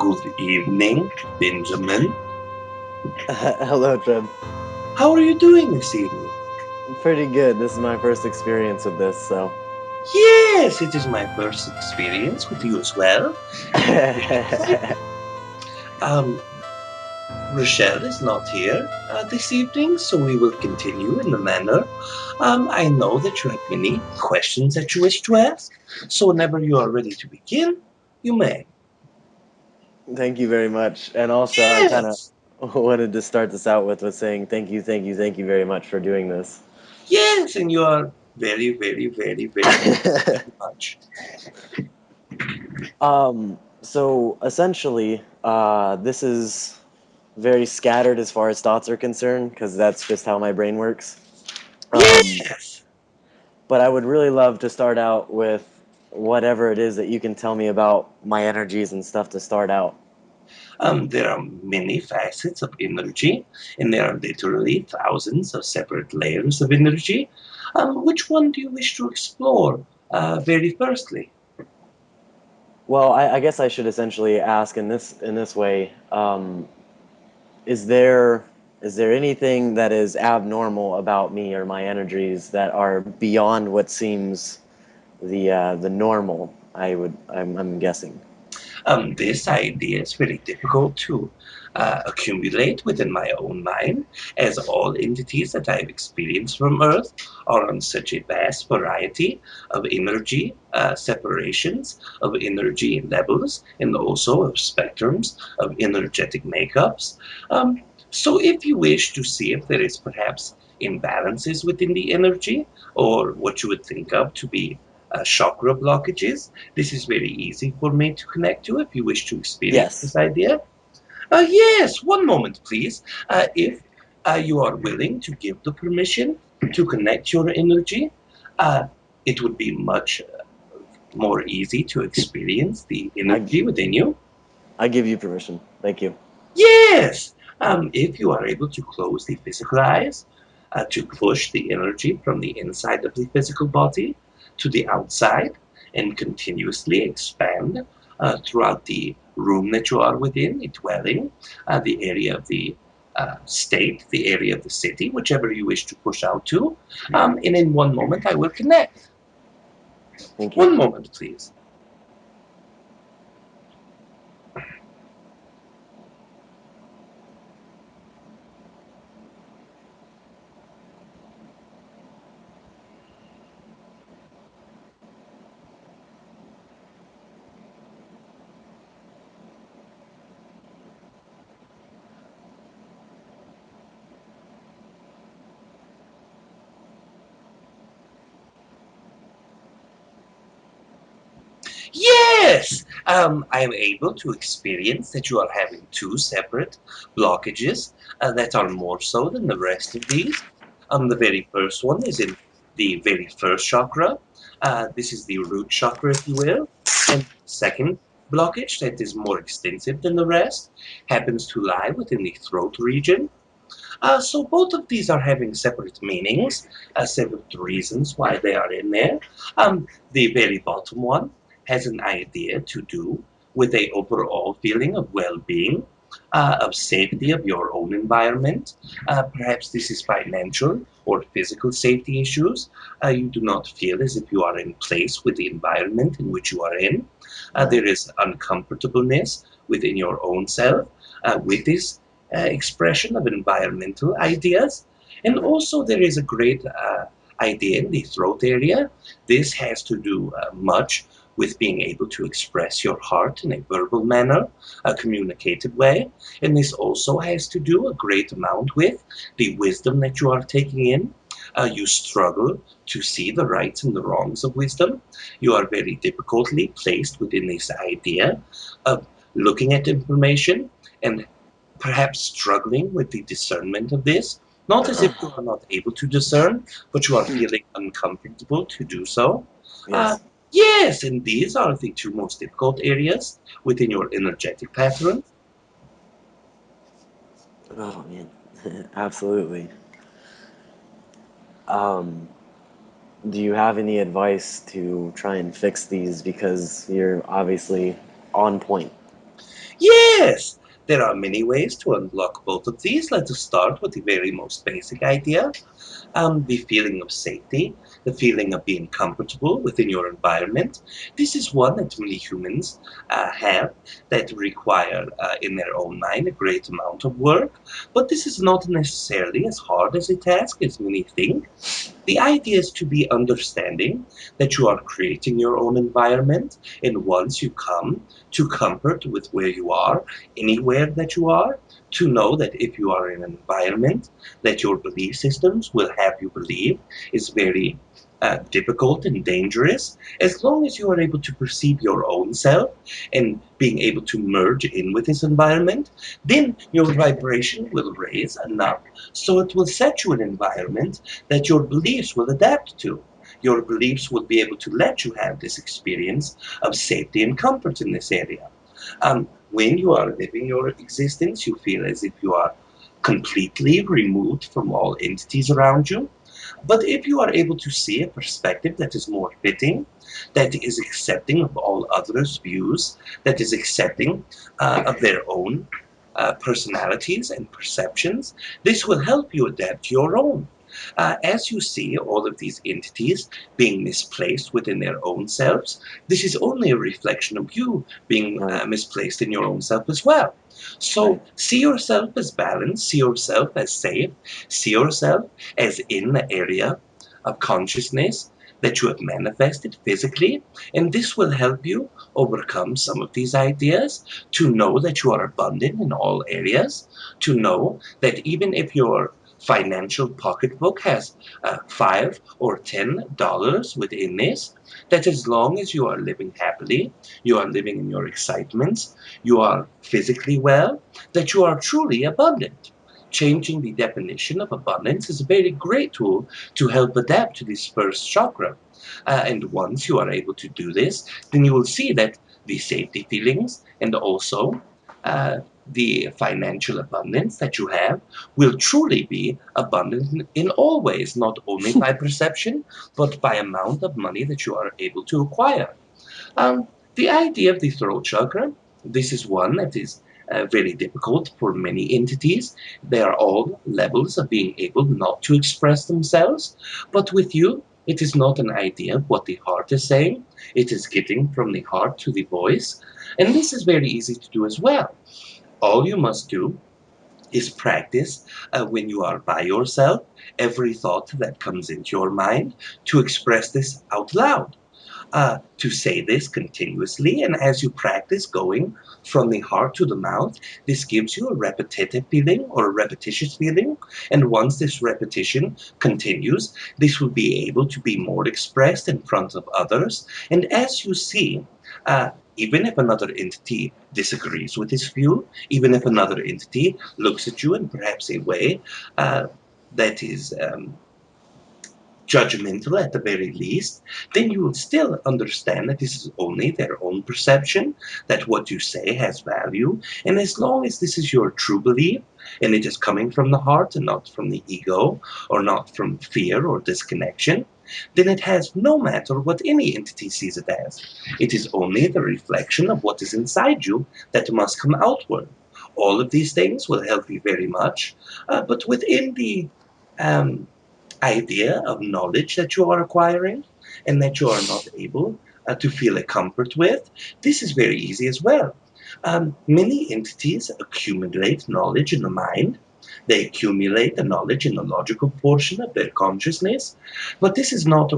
Good evening, Benjamin. Hello, Treb. How are you doing this evening? Pretty good. This is my first experience with this, so. Yes, it is my first experience with you as well. I'm very excited. Um, Rochelle is not here this evening, so we will continue in the manner. I know that you have many questions that you wish to ask, so whenever you are ready to begin, you may. Thank you very much. And also, I kind of Yes, wanted to start this out with saying thank you very much for doing this. yes, and you are very, very, very, very, very much. So essentially, this is very scattered as far as thoughts are concerned, because that's just how my brain works. Um, Yes. but I would really love to start out with whatever it is that you can tell me about my energies and stuff to start out. There are many facets of energy, and there are literally thousands of separate layers of energy. Which one do you wish to explore very firstly? Well, I guess I should essentially ask in this way: is there is there anything that is abnormal about me or my energies that are beyond what seems the normal? I'm guessing. This idea is very difficult to accumulate within my own mind, as all entities that I've experienced from Earth are on such a vast variety of energy separations, of energy levels, and also of spectrums of energetic makeups. Um, so, if you wish to see if there is perhaps imbalances within the energy, or what you would think of to be chakra blockages, this is very easy for me to connect to if you wish to experience this Yes. idea. Yes, one moment, please. If you are willing to give the permission to connect your energy, uh, it would be much more easy to experience the I energy within you. I give you permission. Thank you. Yes! If you are able to close the physical eyes, to push the energy from the inside of the physical body to the outside and continuously expand throughout the room that you are within, the dwelling, the area of the state, the area of the city, whichever you wish to push out to. And in one moment, I will connect. Thank you. One moment, please. Yes, I am able to experience that you are having two separate blockages that are more so than the rest of these. The very first one is in the very first chakra. This is the root chakra, if you will. And the second blockage, that is more extensive than the rest, happens to lie within the throat region. So both of these are having separate meanings, separate reasons why they are in there. The very bottom one has an idea to do with a overall feeling of well-being, of safety of your own environment. Perhaps this is financial or physical safety issues. You do not feel as if you are in place with the environment in which you are in. Right. There is uncomfortableness within your own self with this expression of environmental ideas. And Right. also, there is a great idea in the throat area. This has to do much with being able to express your heart in a verbal manner, a communicative way. And this also has to do a great amount with the wisdom that you are taking in. You struggle to see the rights and the wrongs of wisdom. You are very difficultly placed within this idea of looking at information and perhaps struggling with the discernment of this, not as if you are not able to discern, but you are feeling uncomfortable to do so. Uh, Yes. yes, and these are the two most difficult areas within your energetic pattern. Oh man. Absolutely. Um, do you have any advice to try and fix these, because you're obviously on point? Yes, there are many ways to unlock both of these. Let us start with the very most basic idea. The feeling of safety, the feeling of being comfortable within your environment. This is one that many humans have that require in their own mind a great amount of work, but this is not necessarily as hard as a task as many think. The idea is to be understanding that you are creating your own environment, and once you come to comfort with where you are, anywhere that you are, to know that if you are in an environment that your belief systems will have you believe is very difficult and dangerous, as long as you are able to perceive your own self and being able to merge in with this environment, then your vibration will raise enough so it will set you an environment that your beliefs will adapt to. Your beliefs will be able to let you have this experience of safety and comfort in this area. When you are living your existence, you feel as if you are completely removed from all entities around you. But if you are able to see a perspective that is more fitting, that is accepting of all others' views, that is accepting of their own personalities and perceptions, this will help you adapt your own. As you see all of these entities being misplaced within their own selves, this is only a reflection of you being Right, misplaced in your own self as well. So right, see yourself as balanced, see yourself as safe, see yourself as in the area of consciousness that you have manifested physically, and this will help you overcome some of these ideas to know that you are abundant in all areas, to know that even if your financial pocketbook has $5 or $10 within this, that as long as you are living happily, you are living in your excitements, you are physically well, that you are truly abundant. Changing the definition of abundance is a very great tool to help adapt to this first chakra. And once you are able to do this, then you will see that the safety feelings and also uh, the financial abundance that you have will truly be abundant in all ways, not only by perception, but by amount of money that you are able to acquire. Um, the idea of the throat chakra, this is one that is very difficult for many entities. They are all levels of being able not to express themselves. But with you, it is not an idea of what the heart is saying. It is getting from the heart to the voice. And this is very easy to do as well. All you must do is practice when you are by yourself every thought that comes into your mind to express this out loud, to say this continuously. And as you practice going from the heart to the mouth, this gives you a repetitive feeling or a repetitious feeling. And once this repetition continues, this will be able to be more expressed in front of others. And as you see, even if another entity disagrees with this view, even if another entity looks at you in perhaps a way uh, that is judgmental at the very least, then you will still understand that this is only their own perception, that what you say has value. And as long as this is your true belief, and it is coming from the heart and not from the ego or not from fear or disconnection, then it has no matter what any entity sees it as. It is only the reflection of what is inside you that must come outward. All of these things will help you very much, but within the um, idea of knowledge that you are acquiring and that you are not able to feel a comfort with, this is very easy as well. Many entities accumulate knowledge in the mind. They accumulate the knowledge in the logical portion of their consciousness, but this is not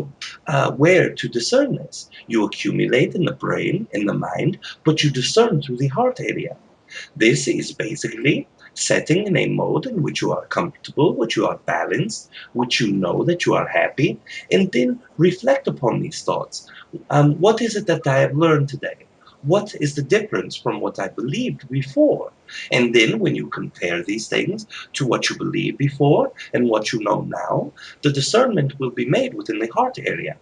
where to discern this. You accumulate in the brain, in the mind, but you discern through the heart area. This is basically setting in a mode in which you are comfortable, which you are balanced, which you know that you are happy, and then reflect upon these thoughts. What is it that I have learned today? What is the difference from what I believed before? And then when you compare these things to what you believed before and what you know now, the discernment will be made within the heart area.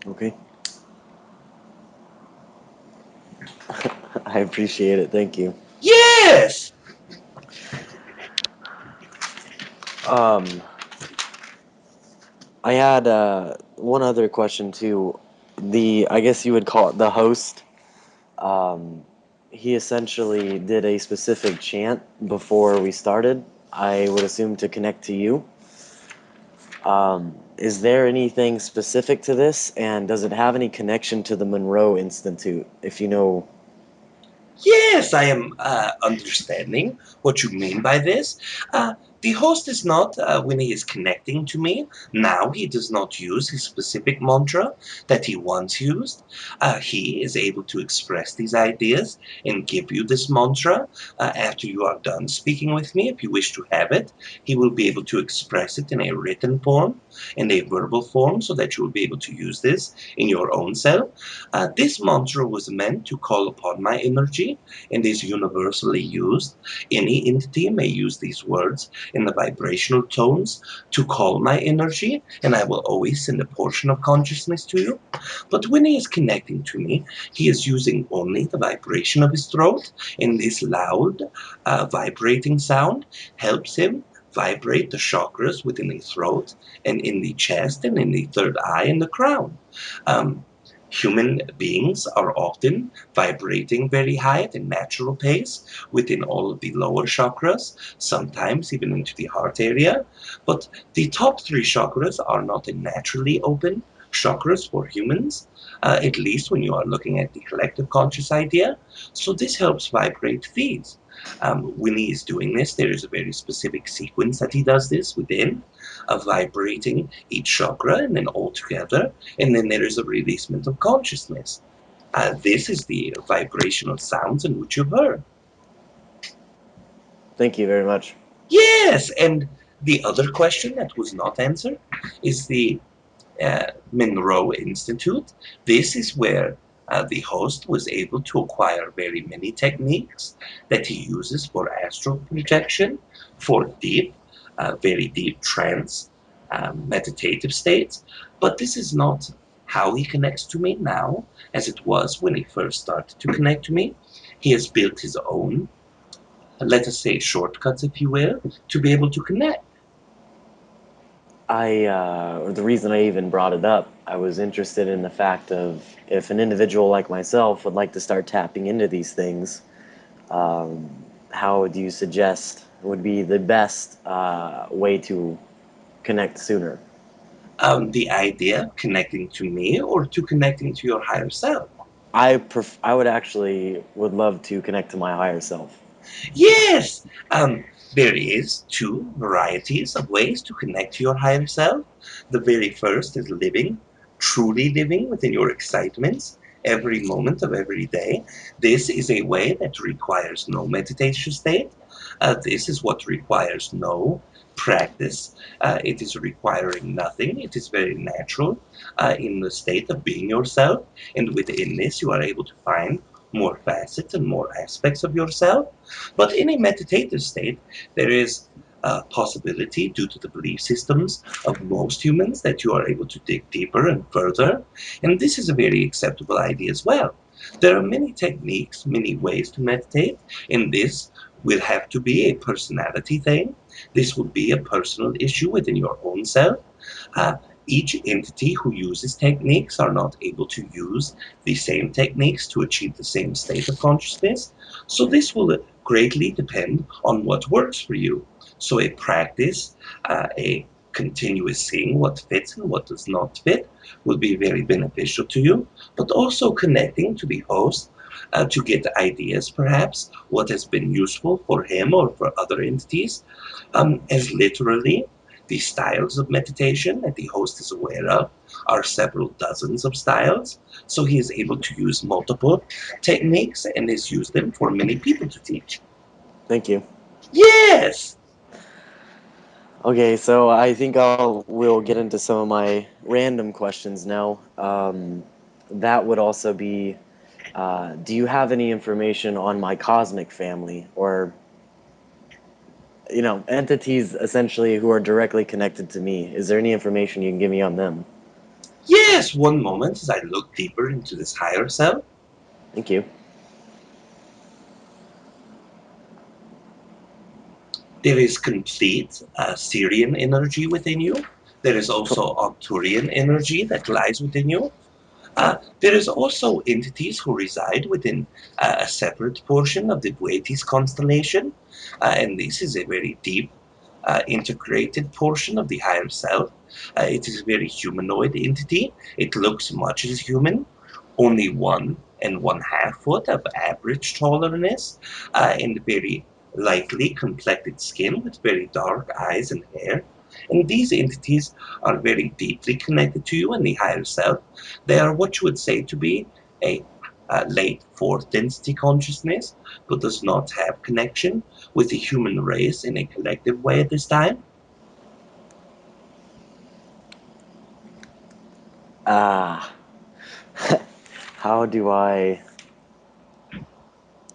okay. I appreciate it. Thank you. Yes! Um, I had one other question too. I guess you would call it the host. Um, he essentially did a specific chant before we started. I would assume to connect to you. Is there anything specific to this, and does it have any connection to the Monroe Institute? If you know, Yes, I am understanding what you mean by this. The host is not, when he is connecting to me, now he does not use his specific mantra that he once used. He is able to express these ideas and give you this mantra after you are done speaking with me. If you wish to have it, he will be able to express it in a written form, in a verbal form, so that you will be able to use this in your own self. This mantra was meant to call upon my energy and is universally used. Any entity may use these words in the vibrational tones to call my energy, and I will always send a portion of consciousness to you. But when he is connecting to me, he is using only the vibration of his throat, and this loud, vibrating sound helps him vibrate the chakras within the throat and in the chest and in the third eye and the crown. Um, Human beings are often vibrating very high at a natural pace within all of the lower chakras, sometimes even into the heart area. But the top three chakras are not naturally open chakras for humans, at least when you are looking at the collective conscious idea. So this helps vibrate these. When he is doing this, there is a very specific sequence that he does this within, of vibrating each chakra and then all together, and then there is a releasement of consciousness. This is the vibrational sounds in which you've heard. thank you very much. Yes, and the other question that was not answered is the Monroe Institute. This is where the host was able to acquire very many techniques that he uses for astral projection, for deep, very deep trance, meditative states. But this is not how he connects to me now, as it was when he first started to connect to me. He has built his own, let us say, shortcuts, if you will, to be able to connect. The reason I even brought it up, I was interested in the fact of if an individual like myself would like to start tapping into these things, um, how do you suggest would be the best way to connect sooner? The idea of connecting to me or to connecting to your higher self. I would actually would love to connect to my higher self. Yes, there is two varieties of ways to connect to your higher self. The very first is living, truly living within your excitements every moment of every day. This is a way that requires no meditation state. This is what requires no practice. It is requiring nothing. It is very natural in the state of being yourself. And within this, you are able to find more facets and more aspects of yourself. But in a meditative state, there is a possibility, due to the belief systems of most humans, that you are able to dig deeper and further. And this is a very acceptable idea as well. There are many techniques, many ways to meditate, and this will have to be a personality thing. This will be a personal issue within your own self. Uh, each entity who uses techniques are not able to use the same techniques to achieve the same state of consciousness. So this will greatly depend on what works for you. So a practice, a continuous seeing what fits and what does not fit will be very beneficial to you, but also connecting to the host to get ideas, perhaps, what has been useful for him or for other entities, as literally the styles of meditation that the host is aware of are several dozens of styles. So he is able to use multiple techniques and has used them for many people to teach. Thank you. Yes! Okay, so I think we'll get into some of my random questions now. That would also be, do you have any information on my cosmic family, or entities essentially who are directly connected to me? Is there any information you can give me on them? Yes! One moment as I look deeper into this higher self. Thank you. There is complete Syrian energy within you. There is Co- also Arcturian energy that lies within you. There is also entities who reside within a separate portion of the Boetes constellation, and this is a very deep, integrated portion of the higher self. It is a very humanoid entity. It looks much as human, only 1.5 foot of average tallerness, and very lightly complected skin with very dark eyes and hair. And these entities are very deeply connected to you and the higher self. They are what you would say to be a late fourth density consciousness, but does not have connection with the human race in a collective way at this time. Ah, how do I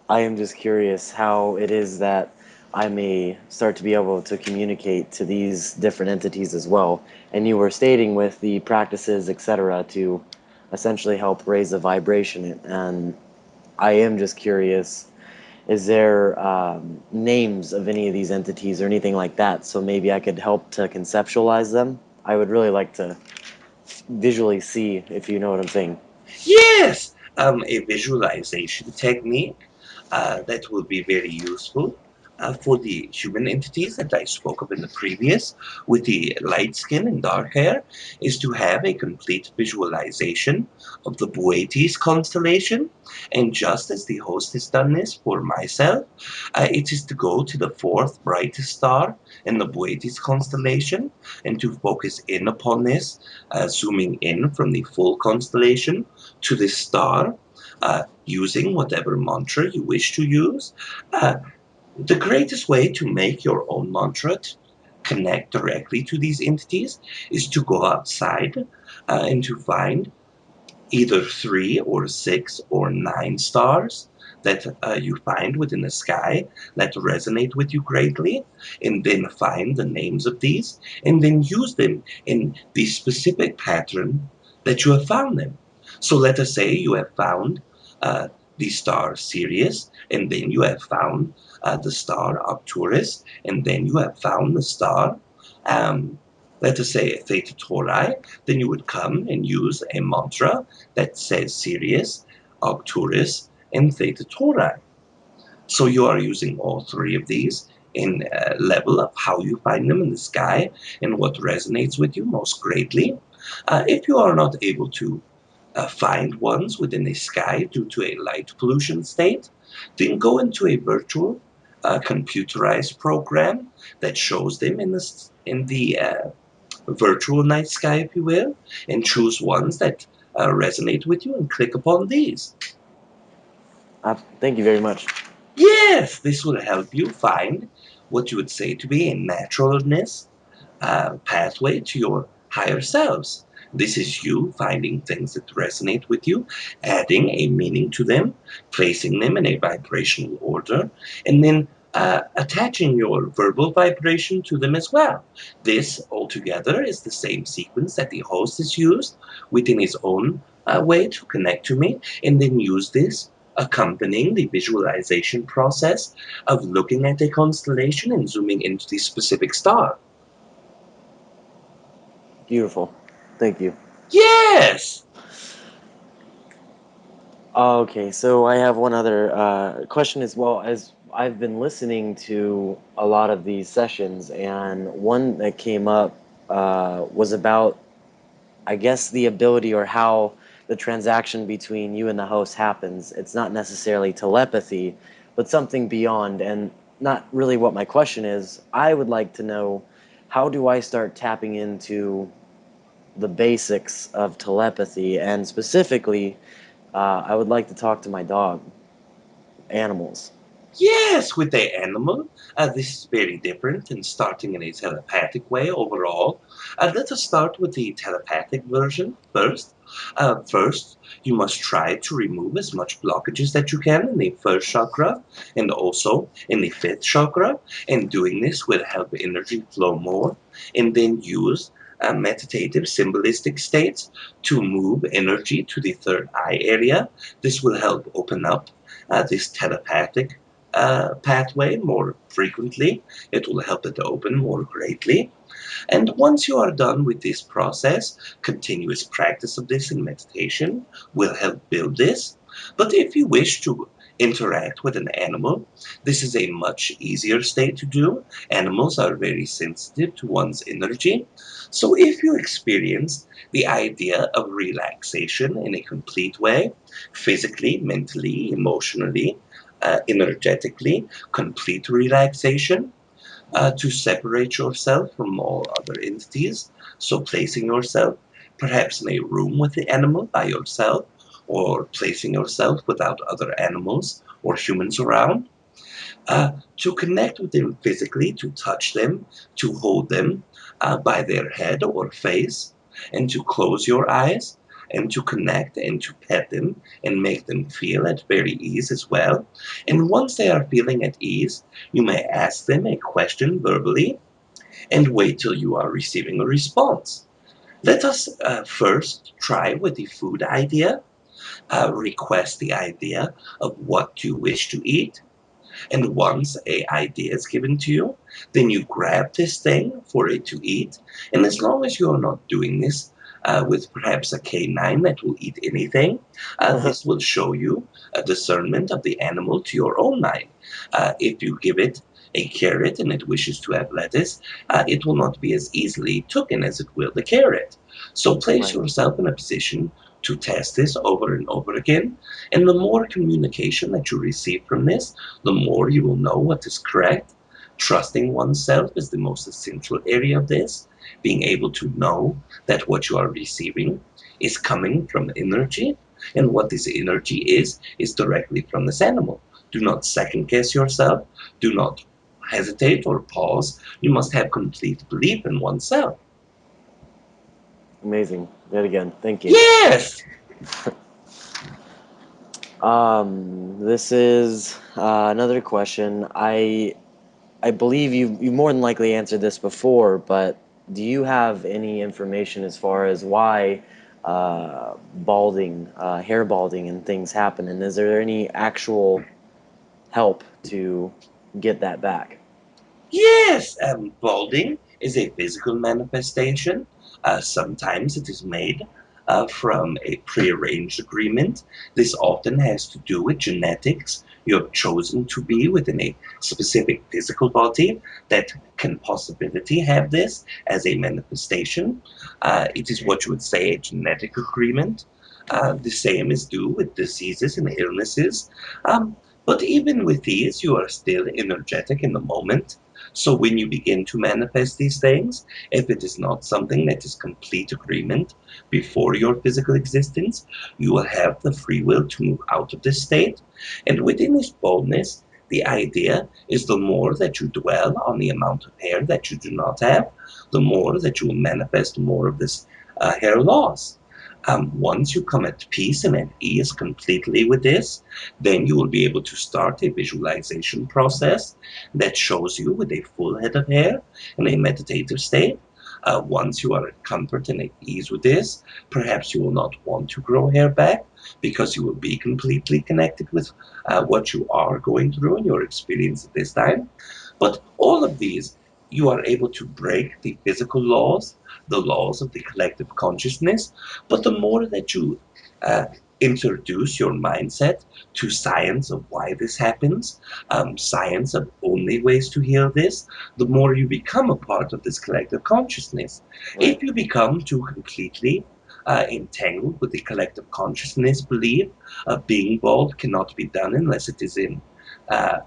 am just curious how it is that I may start to be able to communicate to these different entities as well. And you were stating with the practices, etc., to essentially help raise the vibration. And I am just curious, is there names of any of these entities or anything like that? So maybe I could help to conceptualize them. I would really like to visually see, if you know what I'm saying. Yes, a visualization technique that will be very useful for the human entities that I spoke of in the previous, with the light skin and dark hair, is to have a complete visualization of the Boetes constellation. And just as the host has done this for myself, it is to go to the fourth brightest star in the Boetes constellation and to focus in upon this, zooming in from the full constellation to this star, using whatever mantra you wish to use. Uh, the greatest way to make your own mantra to connect directly to these entities is to go outside and to find either 3 or 6 or 9 stars that you find within the sky that resonate with you greatly, and then find the names of these, and then use them in the specific pattern that you have found them. So let us say you have found uh, the star Sirius, and then you have found the star Arcturus, and then you have found the star, um, let us say Theta Tauri, then you would come and use a mantra that says Sirius, Arcturus, and Theta Tauri. So you are using all three of these in a level of how you find them in the sky and what resonates with you most greatly. If you are not able to find ones within the sky due to a light pollution state, then go into a virtual computerized program that shows them in the virtual night sky, if you will, and choose ones that resonate with you and click upon these. Thank you very much. Yes, this will help you find what you would say to be a naturalness pathway to your higher selves. This is you finding things that resonate with you, adding a meaning to them, placing them in a vibrational order, and then attaching your verbal vibration to them as well. This altogether is the same sequence that the host has used within his own way to connect to me, and then use this accompanying the visualization process of looking at a constellation and zooming into the specific star. Beautiful. Thank you. Yes! Okay, so I have one other question as well. As I've been listening to a lot of these sessions, and one that came up was about, I guess, the ability or how the transaction between you and the host happens. It's not necessarily telepathy, but something beyond, and not really what my question is. I would like to know, how do I start tapping into the basics of telepathy, and specifically, I would like to talk to my dog, animals. Yes, with the animal, this is very different than starting in a telepathic way overall. Let us start with the telepathic version first. First, you must try to remove as much blockages that you can in the first chakra and also in the fifth chakra. And doing this will help energy flow more. And then use meditative symbolistic states to move energy to the third eye area. This will help open up this telepathic pathway more frequently, it will help it open more greatly. And once you are done with this process, continuous practice of this in meditation will help build this. But if you wish to interact with an animal, this is a much easier state to do. Animals are very sensitive to one's energy. So if you experience the idea of relaxation in a complete way, physically, mentally, emotionally, energetically, complete relaxation, to separate yourself from all other entities. So, placing yourself perhaps in a room with the animal by yourself, or placing yourself without other animals or humans around, to connect with them physically, to touch them, to hold them by their head or face, and to close your eyes and to connect and to pet them and make them feel at very ease as well. And once they are feeling at ease, you may ask them a question verbally and wait till you are receiving a response. Let us first try with the food idea. Request the idea of what you wish to eat, and once a idea is given to you, then you grab this thing for it to eat. And as long as you are not doing this with perhaps a canine that will eat anything, this will show you a discernment of the animal to your own mind. If you give it a carrot and it wishes to have lettuce, it will not be as easily taken as it will the carrot. So place Right. yourself in a position to test this over and over again. And the more communication that you receive from this, the more you will know what is correct. Trusting oneself is the most essential area of this. Being able to know that what you are receiving is coming from energy, and what this energy is directly from this animal. Do not second guess yourself. Do not hesitate or pause. You must have complete belief in oneself. Amazing. Yet again. Thank you. Yes! This is another question. I believe you more than likely answered this before, but do you have any information as far as why balding, hair balding, and things happen? And is there any actual help to get that back? Yes, balding is a physical manifestation. Sometimes it is made from a prearranged agreement. This often has to do with genetics. You have chosen to be within a specific physical body that can possibility have this as a manifestation. It is what you would say a genetic agreement. The same is due with diseases and illnesses. But even with these, you are still energetic in the moment. So when you begin to manifest these things, if it is not something that is complete agreement before your physical existence, you will have the free will to move out of this state. And within this boldness, the idea is the more that you dwell on the amount of hair that you do not have, the more that you will manifest more of this hair loss. Once you come at peace and at ease completely with this, then you will be able to start a visualization process that shows you with a full head of hair in a meditative state. Once you are at comfort and at ease with this, perhaps you will not want to grow hair back because you will be completely connected with what you are going through in your experience at this time. But all of these, you are able to break the physical laws, the laws of the collective consciousness. But the more that you uh, introduce your mindset to science of why this happens, science of only ways to heal this, the more you become a part of this collective consciousness. Right. If you become too completely entangled with the collective consciousness belief of being bald cannot be done unless it is in uh,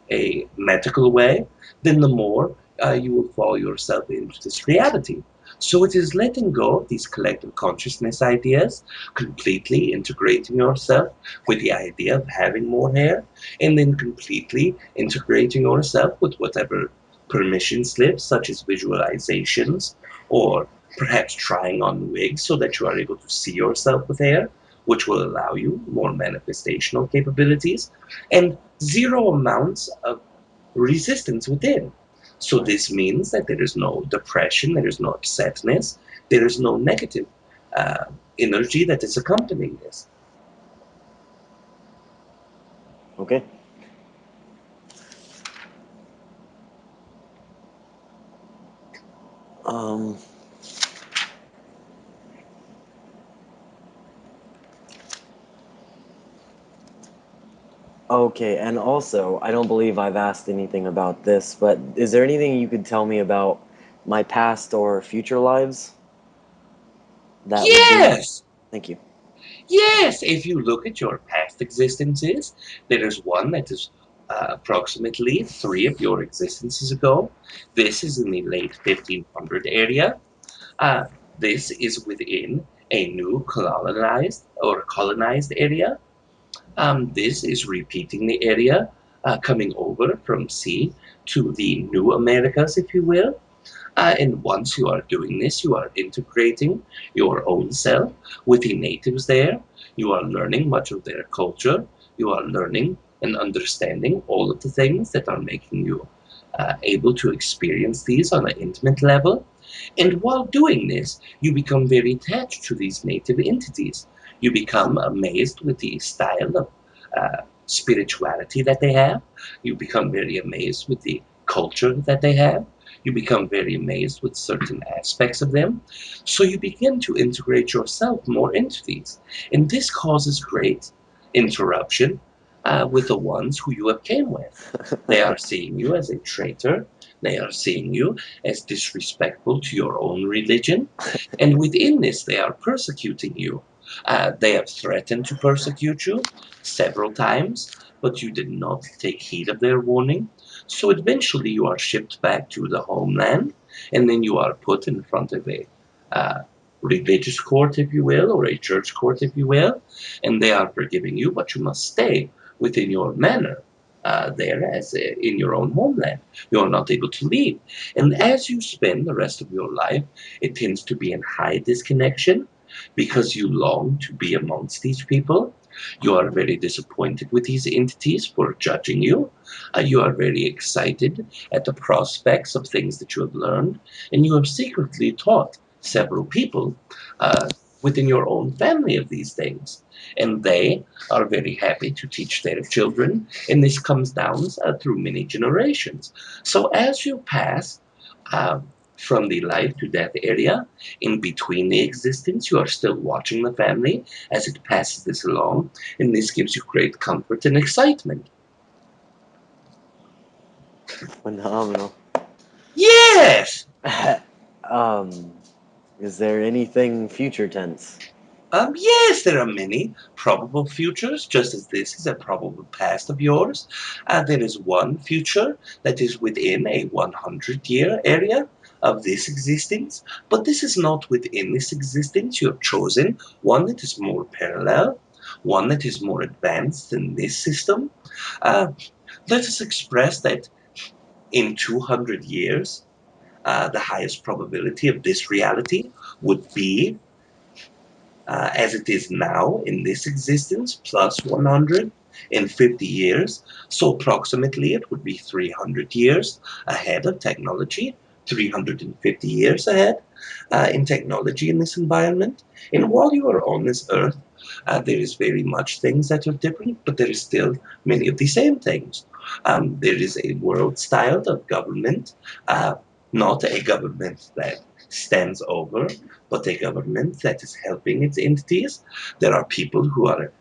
a medical way, then the more you will fall yourself into this reality. So it is letting go of these collective consciousness ideas, completely integrating yourself with the idea of having more hair, and then completely integrating yourself with whatever permission slips, such as visualizations, or perhaps trying on wigs so that you are able to see yourself with hair, which will allow you more manifestational capabilities, and zero amounts of resistance within. So Right. this means that there is no depression, there is no upsetness, there is no negative uh, energy that is accompanying this. Okay. Um, okay, and also, I don't believe I've asked anything about this, but is there anything you could tell me about my past or future lives that would be? Yes! Thank you. Yes! If you look at your past existences, there is one that is approximately three of your existences ago. This is in the late 1500 area. Uh, this is within a new colonized area. This is repeating the area, coming over from sea to the new Americas, if you will. And once you are doing this, you are integrating your own self with the natives there. You are learning much of their culture. You are learning and understanding all of the things that are making you able to experience these on an intimate level. And while doing this, you become very attached to these native entities. You become amazed with the style of spirituality that they have. You become very amazed with the culture that they have. You become very amazed with certain aspects of them. So you begin to integrate yourself more into these. And this causes great interruption with the ones who you have came with. They are seeing you as a traitor. They are seeing you as disrespectful to your own religion. And within this, they are persecuting you. They have threatened to persecute you several times, but you did not take heed of their warning. So eventually, you are shipped back to the homeland, and then you are put in front of a uh, religious court, if you will, or a church court, if you will, and they are forgiving you, but you must stay within your manor. There, as in your own homeland, you are not able to leave. And as you spend the rest of your life, it tends to be in high disconnection because you long to be amongst these people. You are very disappointed with these entities for judging you. You are very excited at the prospects of things that you have learned, and you have secretly taught several people uh, within your own family of these things. And they are very happy to teach their children, and this comes down through many generations. So as you pass uh, from the life to death area, in between the existence, you are still watching the family as it passes this along, and this gives you great comfort and excitement. Phenomenal. Yes! um, is there anything future tense? Yes, there are many probable futures, just as this is a probable past of yours. There is one future that is within a 100-year area of this existence, but this is not within this existence. You have chosen one that is more parallel, one that is more advanced than this system. Uh, Let us express that in 200 years, the highest probability of this reality would be as it is now in this existence, plus 150 years. So approximately it would be 300 years ahead of technology, 350 years ahead in technology in this environment. And while you are on this earth, there is very much things that are different, but there is still many of the same things. There is a world style of government, not a government that stands over, but a government that is helping its entities. There are people who are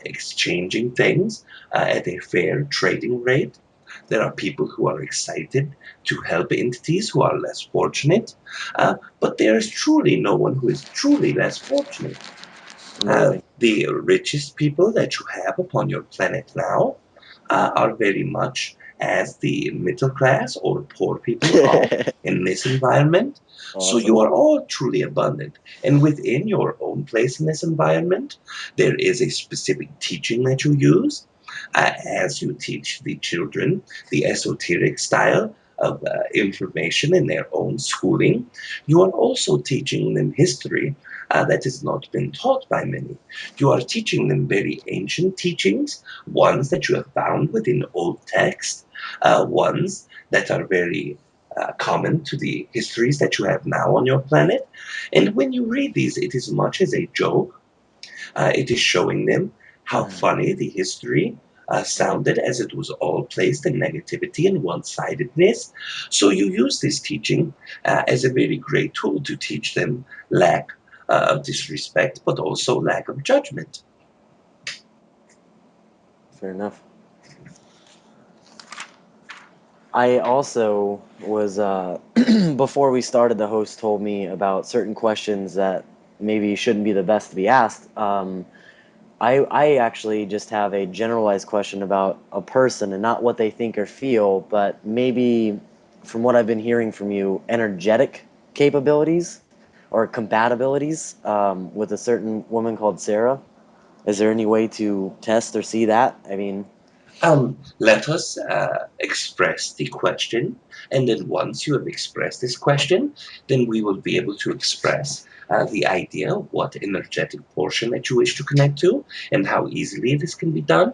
exchanging things at a fair trading rate. There are people who are excited to help entities who are less fortunate, but there is truly no one who is truly less fortunate. Amazing. The richest people that you have upon your planet now are very much as the middle class or poor people are in this environment. So Awesome. you are all truly abundant. And within your own place in this environment, there is a specific teaching that you use as you teach the children the esoteric style of information in their own schooling. You are also teaching them history that has not been taught by many. You are teaching them very ancient teachings, ones that you have found within old text, ones that are very common to the histories that you have now on your planet. And when you read these, it is much as a joke. It is showing them how funny the history sounded as it was all placed in negativity and one-sidedness. So you use this teaching as a very great tool to teach them lack of disrespect, but also lack of judgment. Fair enough. I also was before we started, the host told me about certain questions that maybe shouldn't be the best to be asked. I actually just have a generalized question about a person and not what they think or feel, but maybe from what I've been hearing from you, energetic capabilities or compatibilities with a certain woman called Sarah. Is there any way to test or see that? I mean, Let us express the question, and then once you have expressed this question, then we will be able to express the idea of what energetic portion that you wish to connect to and how easily this can be done.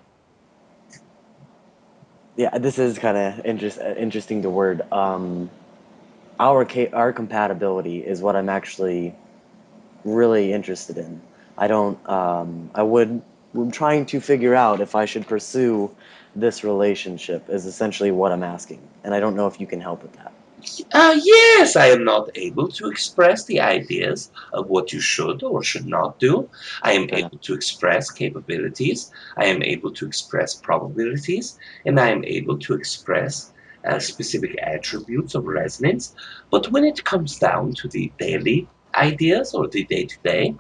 yeah, this is kind of interesting to word. Our compatibility is what I'm actually really interested in. I don't. I'm trying to figure out if I should pursue this relationship. Is essentially what I'm asking, and I don't know if you can help with that. Yes, I am not able to express the ideas of what you should or should not do. I am Fair enough. able to express capabilities. I am able to express probabilities. And I am able to express specific attributes of resonance. But when it comes down to the daily ideas or the day to day,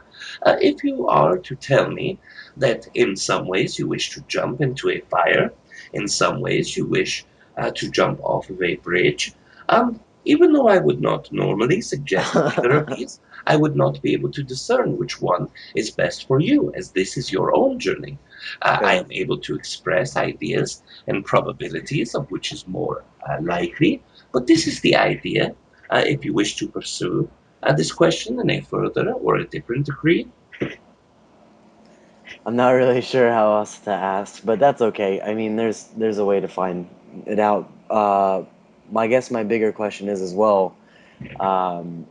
if you are to tell me that in some ways you wish to jump into a fire, in some ways you wish to jump off of a bridge, even though I would not normally suggest either of these, I would not be able to discern which one is best for you, as this is your own journey. Fair I enough. am able to express ideas and probabilities of which is more likely, but this is the idea. If you wish to pursue this question in a further or a different degree, I'm not really sure how else to ask, but that's okay. I mean, there's a way to find it out. I guess my bigger question is as well. Um,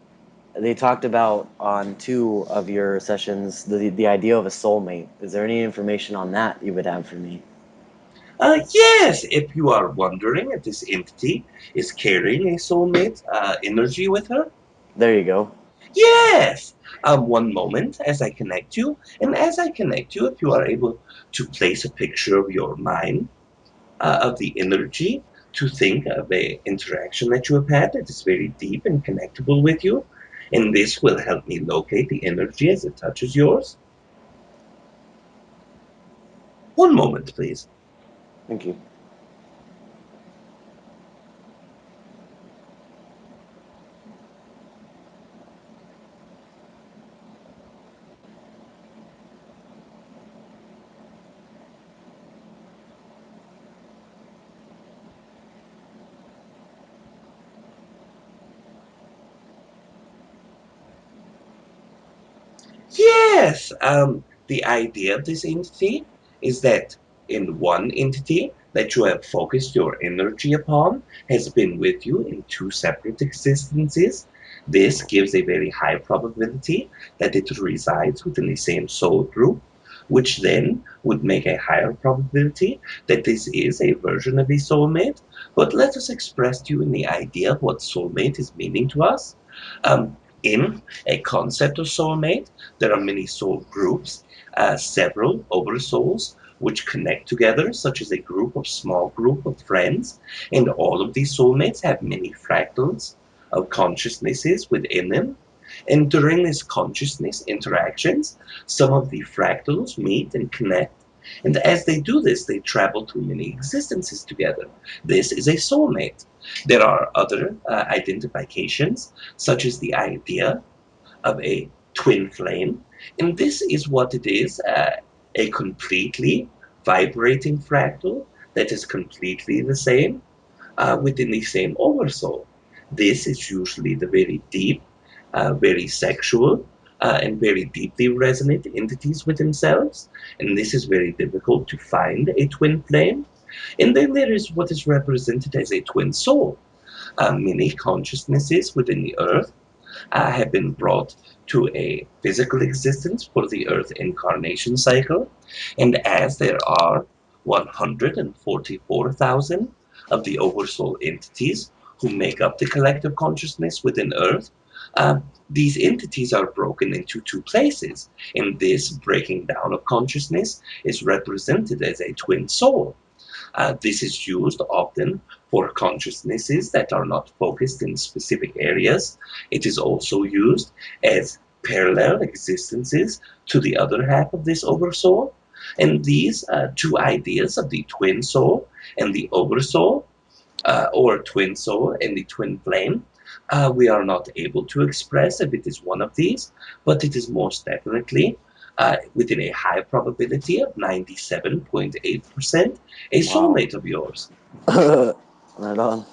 they talked about on two of your sessions the idea of a soulmate. Is there any information on that you would have for me? yes, if you are wondering if this entity is carrying a soulmate energy with her, There you go. yes. One moment as I connect you, and as I connect you, if you are able to place a picture of your mind, of the energy, to think of a interaction that you have had that is very deep and connectable with you, and this will help me locate the energy as it touches yours. One moment, please. Thank you. Yes, the idea of this entity is that in one entity that you have focused your energy upon has been with you in two separate existences. This gives a very high probability that it resides within the same soul group, which then would make a higher probability that this is a version of a soulmate. But let us express to you in the idea of what soulmate is meaning to us. In a concept of soulmate, there are many soul groups, several oversouls which connect together, such as a small group of friends, and all of these soulmates have many fractals of consciousnesses within them. And during these consciousness interactions, some of the fractals meet and connect. And as they do this, they travel through many existences together. This is a soulmate. There are other identifications, such as the idea of a twin flame. And this is what it is, a completely vibrating fractal that is completely the same within the same oversoul. This is usually the very deep, very sexual, and very deeply resonant entities with themselves. And this is very difficult to find a twin flame. And then there is what is represented as a twin soul. Many consciousnesses within the earth have been brought to a physical existence for the Earth incarnation cycle. And as there are 144,000 of the oversoul entities who make up the collective consciousness within Earth. These entities are broken into two places, and this breaking down of consciousness is represented as a twin soul. This is used often for consciousnesses that are not focused in specific areas. It is also used as parallel existences to the other half of this oversoul. And these two ideas of the twin soul and the oversoul, or twin soul and the twin flame, we are not able to express if it is one of these, but it is most definitely, within a high probability of 97.8%, a Wow. soulmate of yours. Right on.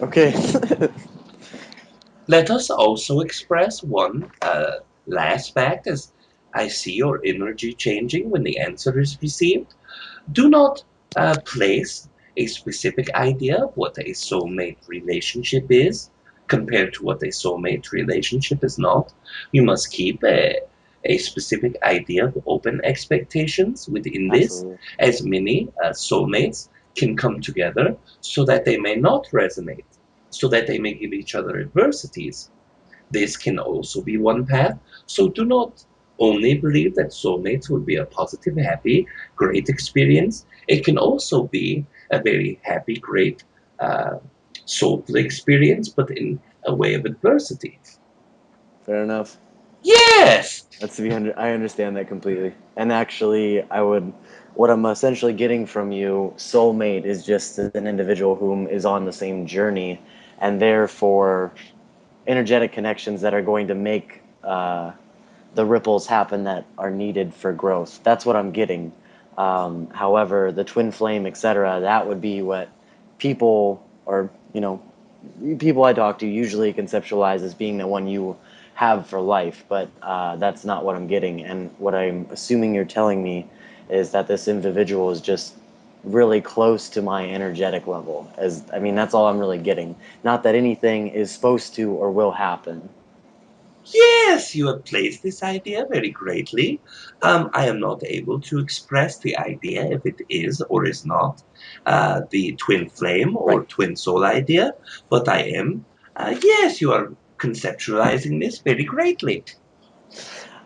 Okay. Let us also express one last fact, as I see your energy changing when the answer is received. Do not place a specific idea of what a soulmate relationship is compared to what a soulmate relationship is not. You must keep a specific idea of open expectations within this, Absolutely. as many soulmates can come together so that they may not resonate, so that they may give each other adversities. This can also be one path. So do not only believe that soulmates will be a positive, happy, great experience. It can also be a very happy, great, uh, soulful experience, but in a way of adversity. Fair enough. Yes! I understand that completely. And actually, what I'm essentially getting from you, soulmate is just an individual whom is on the same journey, and therefore energetic connections that are going to make the ripples happen that are needed for growth. That's what I'm getting. However, the twin flame, etc., that would be what people, or people I talk to usually conceptualize as being the one you have for life, but that's not what I'm getting. And what I'm assuming you're telling me is that this individual is just really close to my energetic level. As I mean, that's all I'm really getting. Not that anything is supposed to or will happen. Yes, you have placed this idea very greatly. I am not able to express the idea if it is or is not the twin flame Right. or twin soul idea, but I am. Yes, you are conceptualizing this very greatly.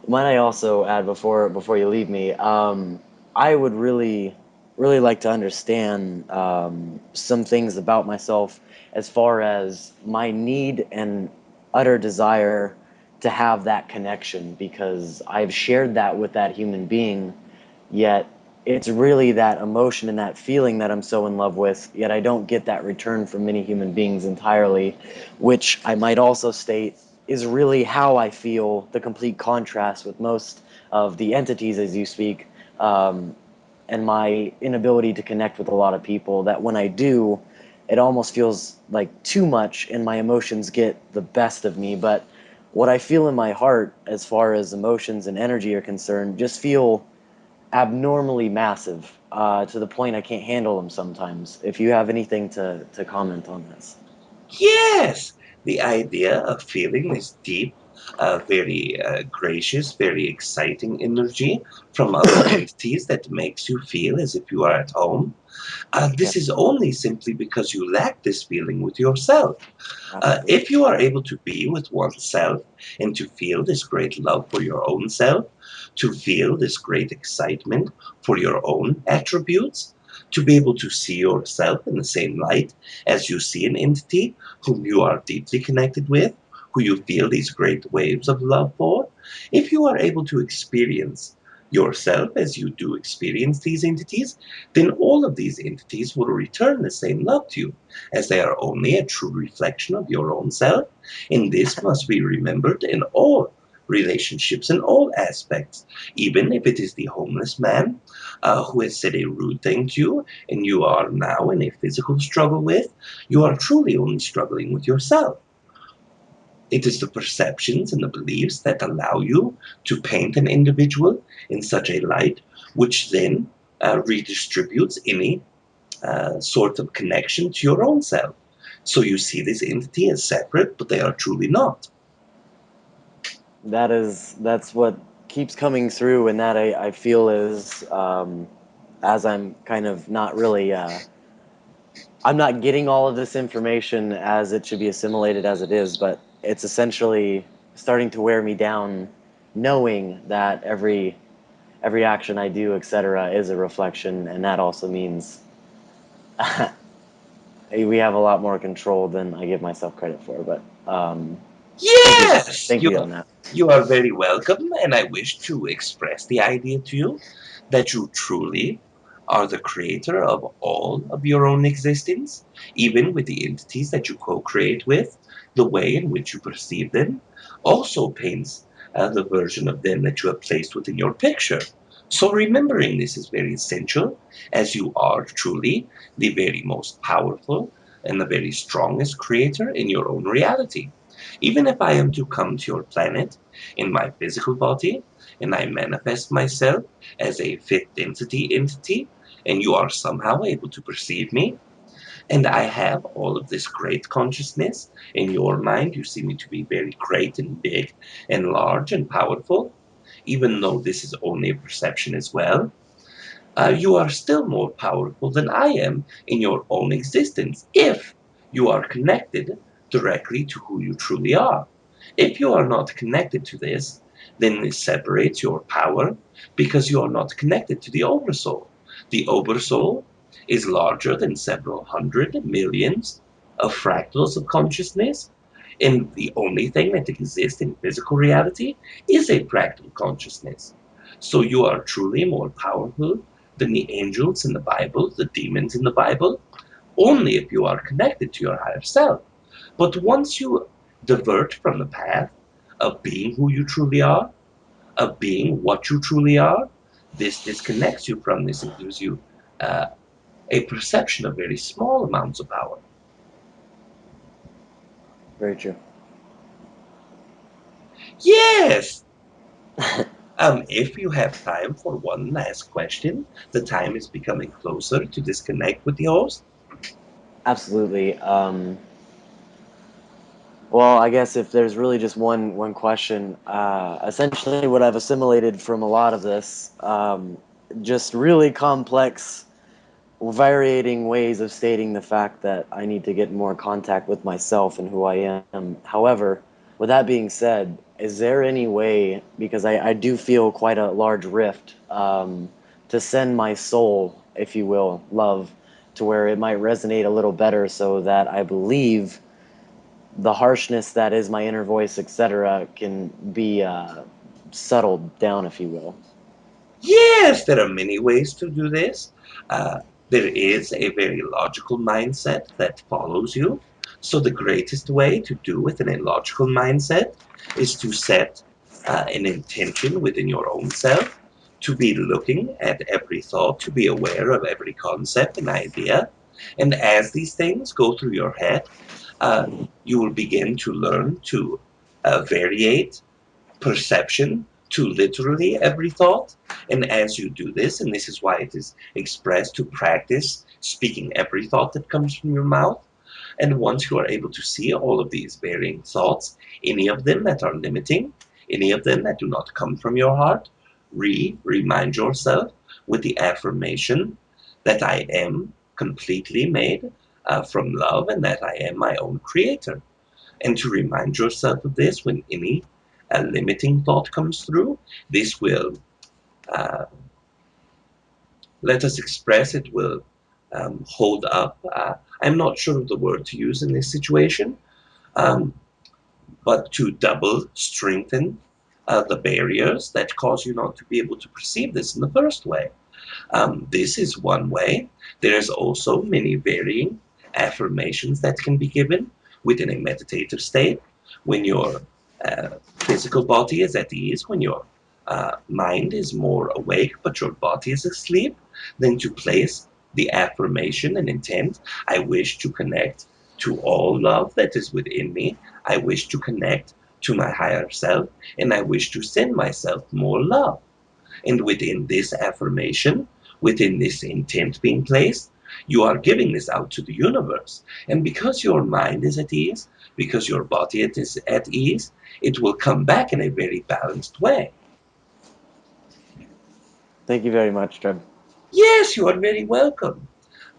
Might I also add before you leave me? I would really like to understand some things about myself as far as my need and utter desire to have that connection because I've shared that with that human being, yet it's really that emotion and that feeling that I'm so in love with, yet I don't get that return from many human beings entirely, which I might also state is really how I feel, the complete contrast with most of the entities as you speak, um, and my inability to connect with a lot of people. That when I do, it almost feels like too much, and my emotions get the best of me. But what I feel in my heart, as far as emotions and energy are concerned, just feel abnormally massive to the point I can't handle them sometimes. If you have anything to comment on this. Yes, the idea of feeling this deep, very gracious, very exciting energy from other entities that makes you feel as if you are at home. Yeah, This is only simply because you lack this feeling with yourself. absolutely. If you are able to be with oneself and to feel this great love for your own self, to feel this great excitement for your own attributes, to be able to see yourself in the same light as you see an entity whom you are deeply connected with, who you feel these great waves of love for, if you are able to experience yourself as you do experience these entities, then all of these entities will return the same love to you as they are only a true reflection of your own self. And this must be remembered in all relationships, in all aspects, even if it is the homeless man who has said a rude thing to you and you are now in a physical struggle with, you are truly only struggling with yourself. It is the perceptions and the beliefs that allow you to paint an individual in such a light, which then redistributes any sort of connection to your own self. So you see this entity as separate, but they are truly not. That's what keeps coming through, and that I feel is as I'm kind of not really I'm not getting all of this information as it should be assimilated as it is, but it's essentially starting to wear me down, knowing that every action I do, etc., is a reflection, and that also means we have a lot more control than I give myself credit for. But thank you, Yes, thank you on that. you are very welcome, and I wish to express the idea to you that you truly are the creator of all of your own existence, even with the entities that you co-create with. The way in which you perceive them also paints the version of them that you have placed within your picture. So remembering this is very essential, as you are truly the very most powerful and the very strongest creator in your own reality. Even if I am to come to your planet in my physical body and I manifest myself as a fifth entity, and you are somehow able to perceive me, and I have all of this great consciousness in your mind, you see me to be very great and big and large and powerful, even though this is only a perception as well. You are still more powerful than I am in your own existence if you are connected directly to who you truly are. If you are not connected to this, then this separates your power because you are not connected to the Oversoul. The Oversoul is larger than several hundred millions of fractals of consciousness, and the only thing that exists in physical reality is a fractal consciousness. So you are truly more powerful than the angels in the Bible, the demons in the Bible, only if you are connected to your higher self. But once you divert from the path of being who you truly are, of being what you truly are, this disconnects you from this and gives you uh, a perception of very small amounts of power. Very true. Yes! If you have time for one last question, the time is becoming closer to disconnect with the host. Absolutely. Well, I guess if there's really just one question, essentially what I've assimilated from a lot of this, just really complex, varying ways of stating the fact that I need to get more contact with myself and who I am. However, with that being said, is there any way, because I do feel quite a large rift, to send my soul, if you will, love, to where it might resonate a little better so that I believe the harshness that is my inner voice, etc., can be settled down, if you will. Yes, there are many ways to do this. Uh, there is a very logical mindset that follows you. So, the greatest way to do within a logical mindset is to set an intention within your own self, to be looking at every thought, to be aware of every concept and idea. And as these things go through your head, uh, you will begin to learn to variate perception to literally every thought. And as you do this, and this is why it is expressed to practice speaking every thought that comes from your mouth. And once you are able to see all of these varying thoughts, any of them that are limiting, any of them that do not come from your heart, remind yourself with the affirmation that I am completely made from love and that I am my own creator, and to remind yourself of this when any limiting thought comes through. This will, uh, let us express, it will hold up. I'm not sure of the word to use in this situation, um, but to double strengthen the barriers that cause you not to be able to perceive this in the first way. This is one way. There's also many varying affirmations that can be given within a meditative state when your physical body is at ease, when your mind is more awake but your body is asleep, then to place the affirmation and intent. I wish to connect to all love that is within me. I wish to connect to my higher self, and I wish to send myself more love. And within this affirmation, within this intent being placed, you are giving this out to the universe. And because your mind is at ease, because your body is at ease, it will come back in a very balanced way. Thank you very much, Treb. Yes, you are very welcome.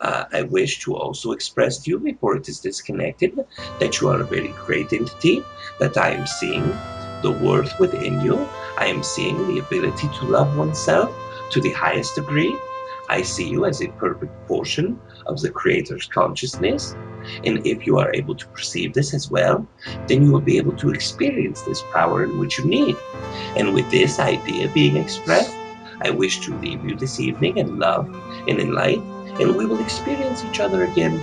I wish to also express to you before it is disconnected that you are a very great entity, that I am seeing the worth within you. I am seeing the ability to love oneself to the highest degree. I see you as a perfect portion of the Creator's consciousness. And if you are able to perceive this as well, then you will be able to experience this power in which you need. And with this idea being expressed, I wish to leave you this evening in love and in light, and we will experience each other again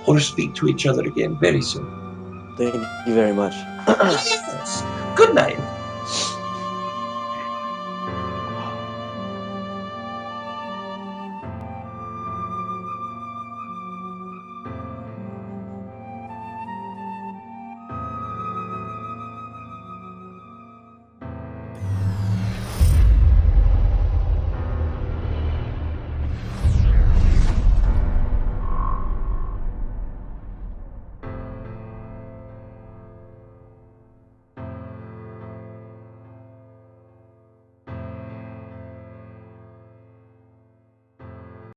or speak to each other again very soon. Thank you very much. Yes. Good night.